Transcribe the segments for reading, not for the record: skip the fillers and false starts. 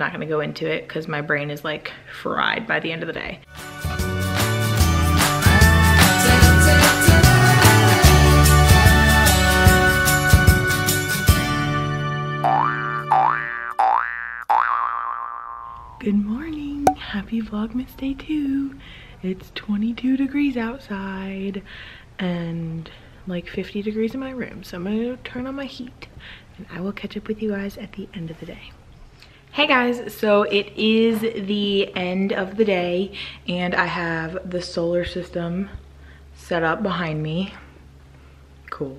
not gonna go into it because my brain is like fried by the end of the day. Good morning, happy Vlogmas day 2. It's 22 degrees outside and like 50 degrees in my room. So I'm gonna turn on my heat and I will catch up with you guys at the end of the day. Hey guys, so it is the end of the day and I have the solar system set up behind me. Cool.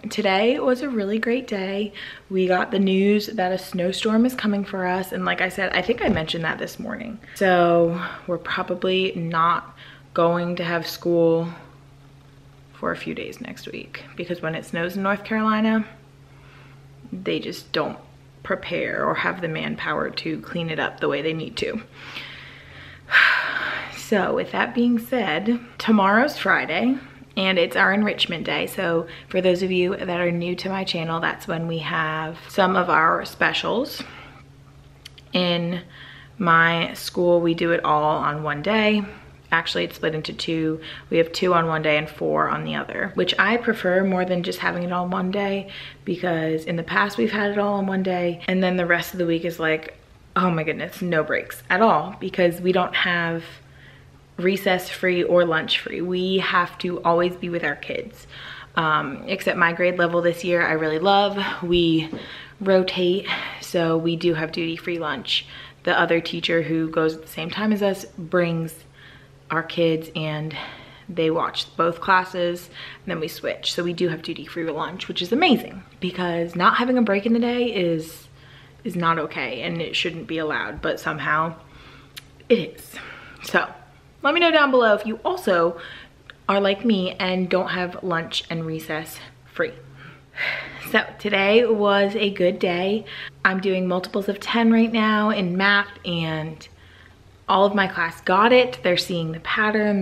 Today was a really great day. We got the news that a snowstorm is coming for us, and like I said, I think I mentioned that this morning. So we're probably not going to have school for a few days next week because when it snows in North Carolina, they just don't prepare or have the manpower to clean it up the way they need to. So with that being said, tomorrow's Friday and it's our enrichment day. So for those of you that are new to my channel, that's when we have some of our specials. In my school, we do it all on one day. Actually, it's split into 2. We have 2 on one day and 4 on the other, which I prefer more than just having it all one day, because in the past we've had it all on one day and then the rest of the week is like, oh my goodness, no breaks at all, because we don't have recess free or lunch free. We have to always be with our kids. Except my grade level this year I really love. We rotate, so we do have duty free lunch. The other teacher who goes at the same time as us brings our kids and they watch both classes and then we switch. So we do have duty free lunch, which is amazing because not having a break in the day is not okay and it shouldn't be allowed, but somehow it is. So let me know down below if you also are like me and don't have lunch and recess free. So today was a good day. I'm doing multiples of 10 right now in math and all of my class got it. They're seeing the pattern,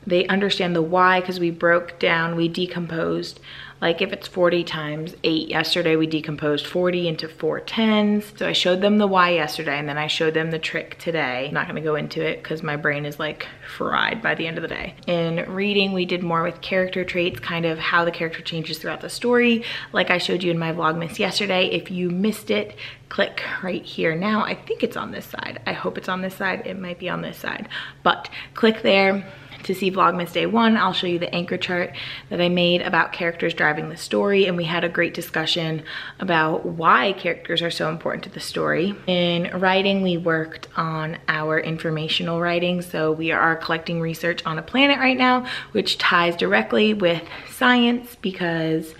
they understand the why, because we broke down, we decomposed, like if it's 40 times 8, yesterday we decomposed 40 into 4 10s. So I showed them the why yesterday and then I showed them the trick today. I'm not gonna go into it because my brain is like fried by the end of the day. In reading, we did more with character traits, kind of how the character changes throughout the story, like I showed you in my Vlogmas yesterday. If you missed it, click right here now. I think it's on this side. I hope it's on this side. It might be on this side, but click there to see Vlogmas day 1. I'll show you the anchor chart that I made about characters driving the story, and we had a great discussion about why characters are so important to the story. In writing, we worked on our informational writing, so we are collecting research on a planet right now, which ties directly with science because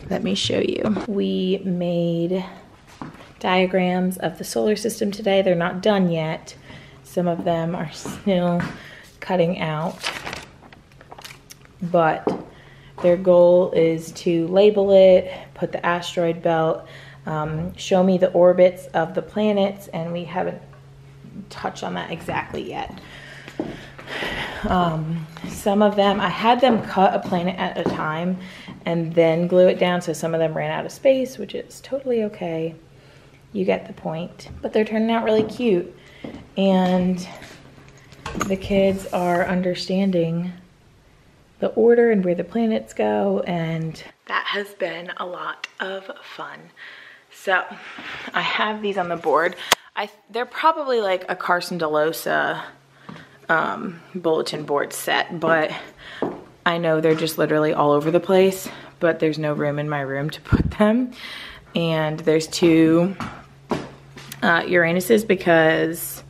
let me show you. We made diagrams of the solar system today. They're not done yet. Some of them are still cutting out, but their goal is to label it, put the asteroid belt, show me the orbits of the planets, and we haven't touched on that exactly yet. Some of them, I had them cut a planet at a time and then glue it down, so some of them ran out of space, which is totally okay. You get the point. But they're turning out really cute. And the kids are understanding the order and where the planets go, and that has been a lot of fun. So I have these on the board. They're probably like a Carson DeLosa bulletin board set, but I know they're just literally all over the place, but there's no room in my room to put them. And there's 2 Uranuses because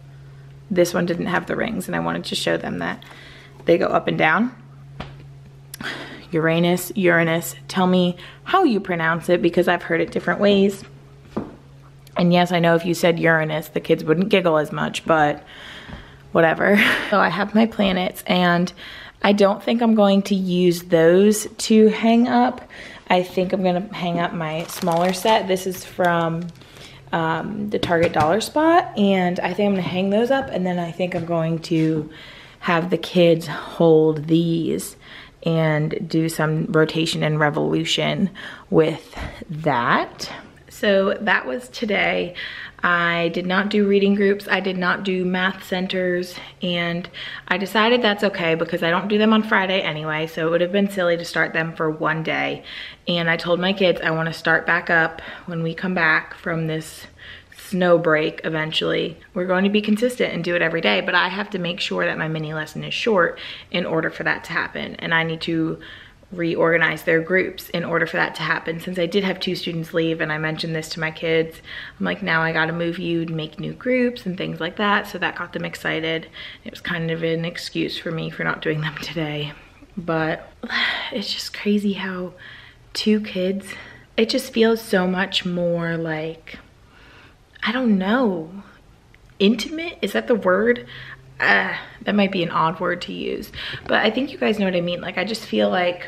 this one didn't have the rings and I wanted to show them that they go up and down. Uranus, Uranus, tell me how you pronounce it because I've heard it different ways. And yes, I know if you said Uranus, the kids wouldn't giggle as much, but whatever. So I have my planets and I don't think I'm going to use those to hang up. I think I'm gonna hang up my smaller set. This is from the Target Dollar Spot, and I think I'm gonna hang those up, and then I think I'm going to have the kids hold these and do some rotation and revolution with that. So that was today. I did not do reading groups, I did not do math centers, and I decided that's okay because I don't do them on Friday anyway, so it would have been silly to start them for one day. And I told my kids I want to start back up when we come back from this snow break eventually. We're going to be consistent and do it every day, but I have to make sure that my mini lesson is short in order for that to happen, and I need to reorganize their groups in order for that to happen. Since I did have 2 students leave, and I mentioned this to my kids, I'm like, now I gotta move you to make new groups and things like that. So that got them excited. It was kind of an excuse for me for not doing them today. But it's just crazy how 2 kids, it just feels so much more like, I don't know, intimate? Is that the word? That might be an odd word to use, but I think you guys know what I mean. Like, I just feel like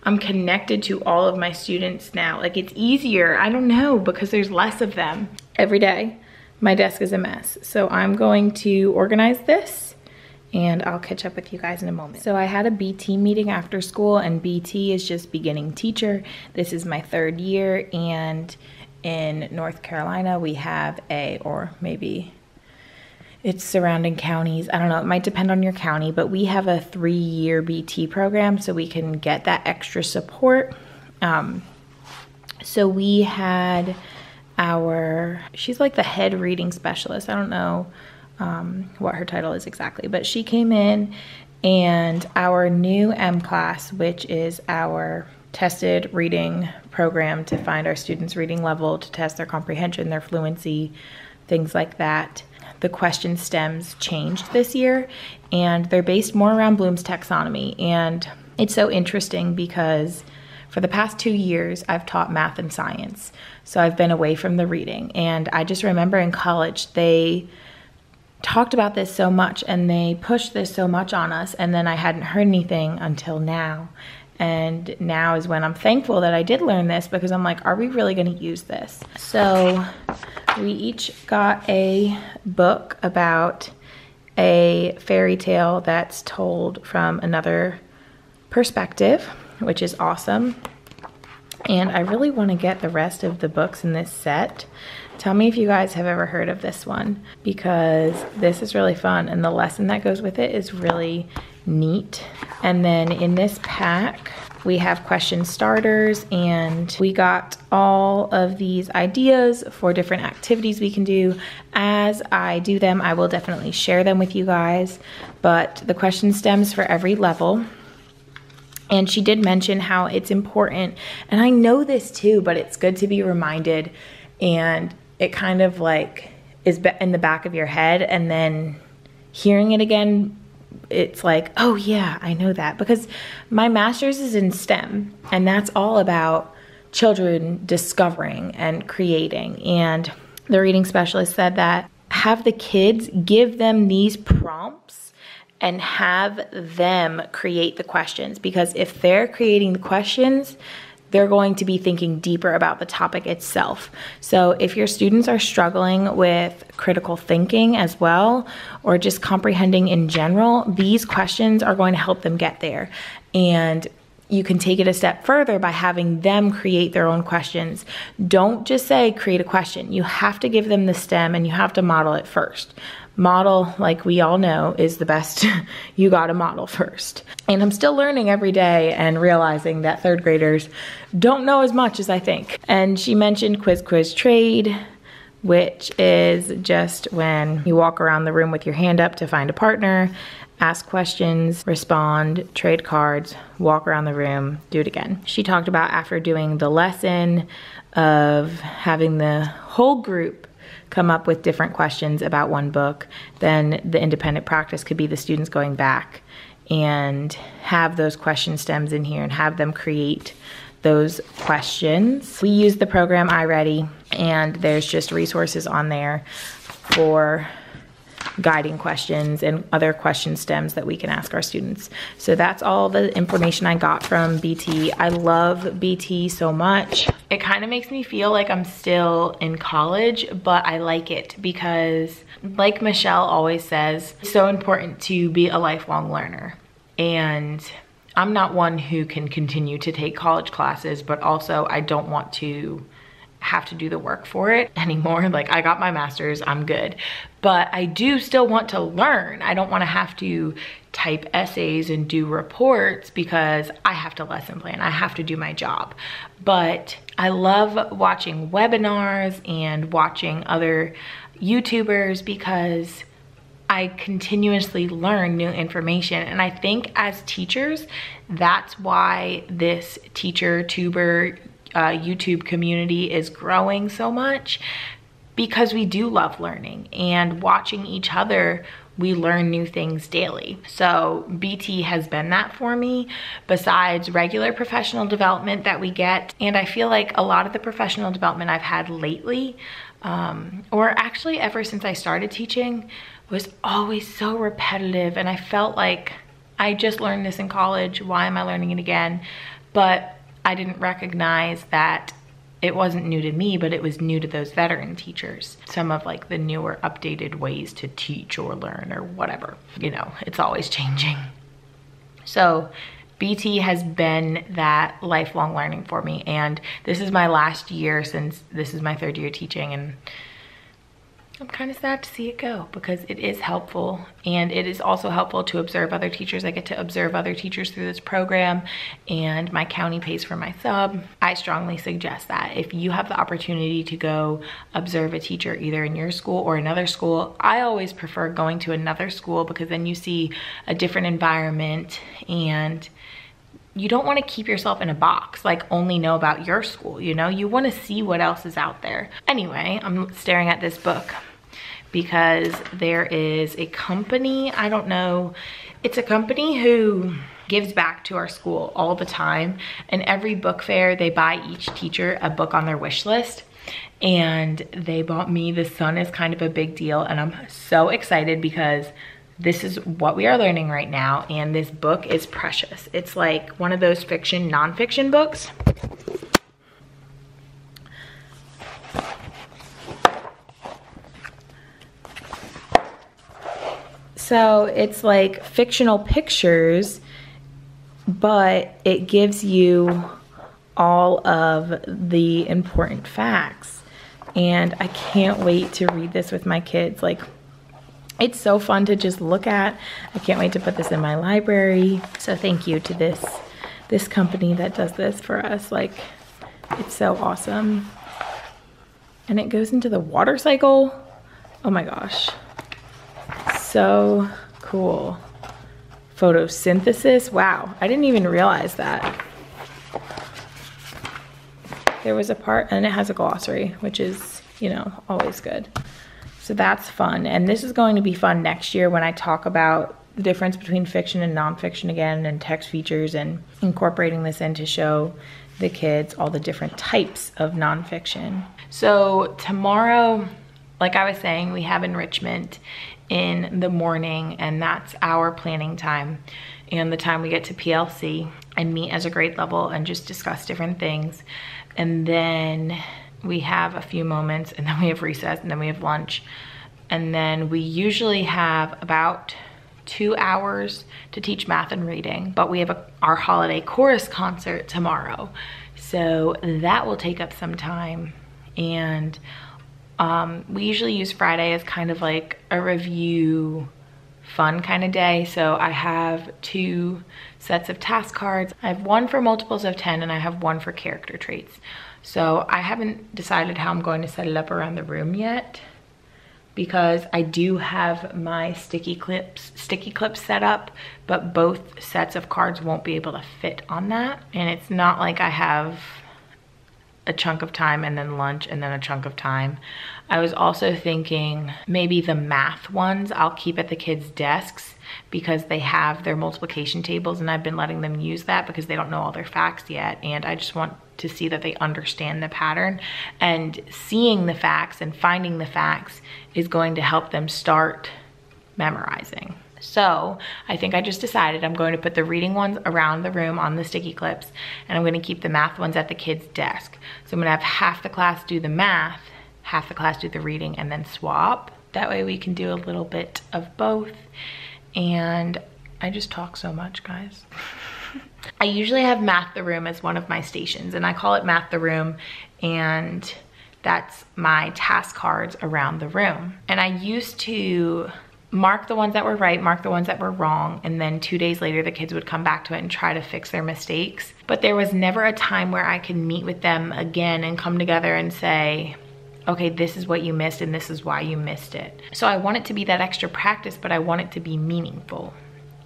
I'm connected to all of my students now. Like, it's easier, I don't know, because there's less of them. Every day, my desk is a mess. So I'm going to organize this and I'll catch up with you guys in a moment. So I had a BT meeting after school, and BT is just beginning teacher. This is my 3rd year, and in North Carolina, we have or maybe it's surrounding counties, I don't know, it might depend on your county, but we have a 3-year BT program so we can get that extra support. So we had she's like the head reading specialist. I don't know what her title is exactly, but she came in, and our new M class, which is our tested reading program to find our students' reading level, to test their comprehension, their fluency, things like that. The question stems changed this year, and they're based more around Bloom's taxonomy. And it's so interesting because for the past 2 years, I've taught math and science. So I've been away from the reading. And I just remember in college, they talked about this so much and they pushed this so much on us. And then I hadn't heard anything until now. And now is when I'm thankful that I did learn this, because I'm like, are we really gonna use this? So we each got a book about a fairy tale that's told from another perspective, which is awesome. And I really wanna get the rest of the books in this set. Tell me if you guys have ever heard of this one, because this is really fun and the lesson that goes with it is really neat. And then in this pack, we have question starters, and we got all of these ideas for different activities we can do. As I do them, I will definitely share them with you guys, but the question stems for every level. And she did mention how it's important, and I know this too, but it's good to be reminded, and it kind of like is in the back of your head, and then hearing it again, it's like, oh yeah, I know that, because my master's is in STEM, and that's all about children discovering and creating. And the reading specialist said that have the kids give them these prompts and have them create the questions, because if they're creating the questions, they're going to be thinking deeper about the topic itself. So if your students are struggling with critical thinking as well, or just comprehending in general, these questions are going to help them get there. And you can take it a step further by having them create their own questions. Don't just say create a question. You have to give them the STEM, and you have to model it first. Model, like we all know, is the best. You gotta model first. And I'm still learning every day and realizing that 3rd graders don't know as much as I think. And she mentioned quiz trade, which is just when you walk around the room with your hand up to find a partner, ask questions, respond, trade cards, walk around the room, do it again. She talked about after doing the lesson of having the whole group come up with different questions about one book, then the independent practice could be the students going back and have those question stems in here and have them create those questions. We use the program iReady, and there's just resources on there for guiding questions and other question stems that we can ask our students. So that's all the information I got from BT. I love BT so much. It kind of makes me feel like I'm still in college, but I like it because, like Michelle always says, it's so important to be a lifelong learner. And I'm not one who can continue to take college classes, but also I don't want to have to do the work for it anymore. Like, I got my master's, I'm good. But I do still want to learn. I don't want to have to type essays and do reports because I have to lesson plan. I have to do my job. But I love watching webinars and watching other YouTubers because I continuously learn new information. And I think as teachers, that's why this teacher tuber YouTube community is growing so much, because we do love learning, and watching each other, we learn new things daily. So BT has been that for me, besides regular professional development that we get. And I feel like a lot of the professional development I've had lately, or actually ever since I started teaching, was always so repetitive. And I felt like I just learned this in college, why am I learning it again? But I didn't recognize that it wasn't new to me, but it was new to those veteran teachers. Some of like the newer updated ways to teach or learn or whatever, you know, it's always changing. So BT has been that lifelong learning for me. And this is my last year, since this is my 3rd year teaching, and I'm kind of sad to see it go because it is helpful, and it is also helpful to observe other teachers. I get to observe other teachers through this program, and my county pays for my sub. I strongly suggest that if you have the opportunity to go observe a teacher either in your school or another school, I always prefer going to another school because then you see a different environment, and you don't want to keep yourself in a box, like only know about your school, you know? You want to see what else is out there. Anyway, I'm staring at this book because there is a company, I don't know, it's a company who gives back to our school all the time. And every book fair, they buy each teacher a book on their wish list. And they bought me The Sun Is Kind of a Big Deal. And I'm so excited because this is what we are learning right now. And this book is precious. It's like one of those fiction, nonfiction books. So it's like fictional pictures, but it gives you all of the important facts. And I can't wait to read this with my kids. Like, it's so fun to just look at. I can't wait to put this in my library. So thank you to this company that does this for us. Like, it's so awesome. And it goes into the water cycle. Oh my gosh. So cool. Photosynthesis. Wow, I didn't even realize that. There was a part, and it has a glossary, which is, you know, always good. So that's fun. And this is going to be fun next year when I talk about the difference between fiction and nonfiction again, and text features, and incorporating this in to show the kids all the different types of nonfiction. So tomorrow, like I was saying, we have enrichment in the morning, and that's our planning time and the time we get to PLC and meet as a grade level and just discuss different things. And then we have a few moments, and then we have recess, and then we have lunch. And then we usually have about 2 hours to teach math and reading, but we have our holiday chorus concert tomorrow. So that will take up some time. And we usually use Friday as kind of like a review fun kind of day. So I have 2 sets of task cards. I have one for multiples of 10 and I have one for character traits. So I haven't decided how I'm going to set it up around the room yet, because I do have my sticky clips set up, but both sets of cards won't be able to fit on that. And it's not like I have a chunk of time and then lunch and then a chunk of time. I was also thinking maybe the math ones I'll keep at the kids' desks because they have their multiplication tables, and I've been letting them use that because they don't know all their facts yet, and I just want to see that they understand the pattern. And seeing the facts and finding the facts is going to help them start memorizing. So I think I just decided I'm going to put the reading ones around the room on the sticky clips, and I'm going to keep the math ones at the kids' desk. So I'm going to have half the class do the math, half the class do the reading, and then swap. That way we can do a little bit of both. And I just talk so much, guys. I usually have Math the Room as one of my stations, and I call it Math the Room, and that's my task cards around the room. And I used to mark the ones that were right, mark the ones that were wrong, and then 2 days later the kids would come back to it and try to fix their mistakes. But there was never a time where I could meet with them again and come together and say, okay, this is what you missed and this is why you missed it. So I want it to be that extra practice, but I want it to be meaningful.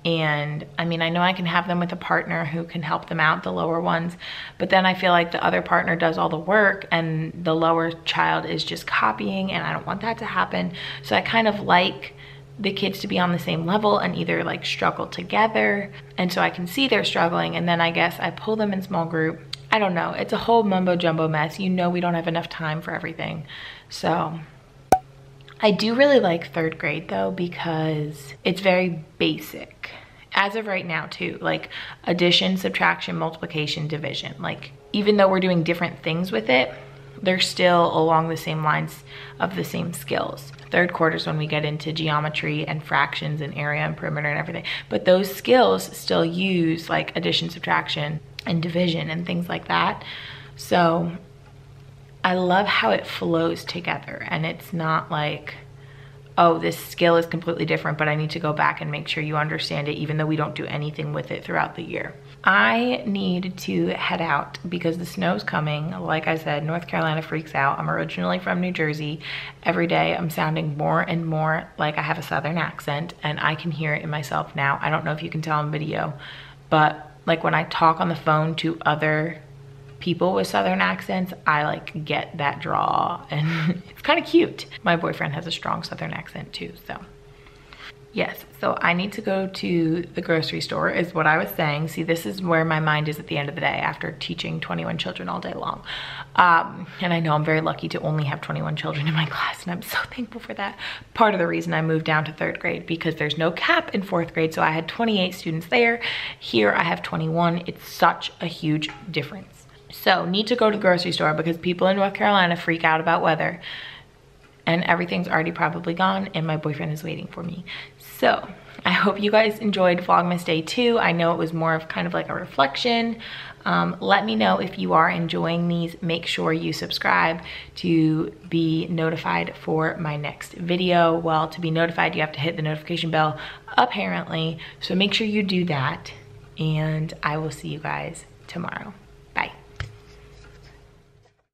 And I mean, I know I can have them with a partner who can help them out, the lower ones, but then I feel like the other partner does all the work and the lower child is just copying, and I don't want that to happen. So I kind of like the kids to be on the same level and either like struggle together, and so I can see they're struggling, and then I guess I pull them in small group. I don't know, it's a whole mumbo jumbo mess. You know, we don't have enough time for everything. So I do really like 3rd grade though, because it's very basic. As of right now too, like addition, subtraction, multiplication, division. Like even though we're doing different things with it, they're still along the same lines of the same skills. 3rd quarter is when we get into geometry and fractions and area and perimeter and everything. But those skills still use like addition, subtraction, and division and things like that. So I love how it flows together, and it's not like, oh, this skill is completely different, but I need to go back and make sure you understand it, even though we don't do anything with it throughout the year. I need to head out because the snow's coming. Like I said, North Carolina freaks out. I'm originally from New Jersey. Every day I'm sounding more and more like I have a Southern accent, and I can hear it in myself now. I don't know if you can tell in video, but like when I talk on the phone to other people with Southern accents, I like get that draw, and it's kind of cute. My boyfriend has a strong Southern accent too, so yes. So I need to go to the grocery store is what I was saying. See, this is where my mind is at the end of the day after teaching 21 children all day long. And I know I'm very lucky to only have 21 children in my class, and I'm so thankful for that. Part of the reason I moved down to 3rd grade, because there's no cap in 4th grade. So I had 28 students there. Here I have 21. It's such a huge difference. So need to go to the grocery store because people in North Carolina freak out about weather, and everything's already probably gone, and my boyfriend is waiting for me. So I hope you guys enjoyed Vlogmas Day 2. I know it was more of kind of like a reflection. Let me know if you are enjoying these. Make sure you subscribe to be notified for my next video. Well, to be notified, you have to hit the notification bell, apparently. So make sure you do that, and I will see you guys tomorrow.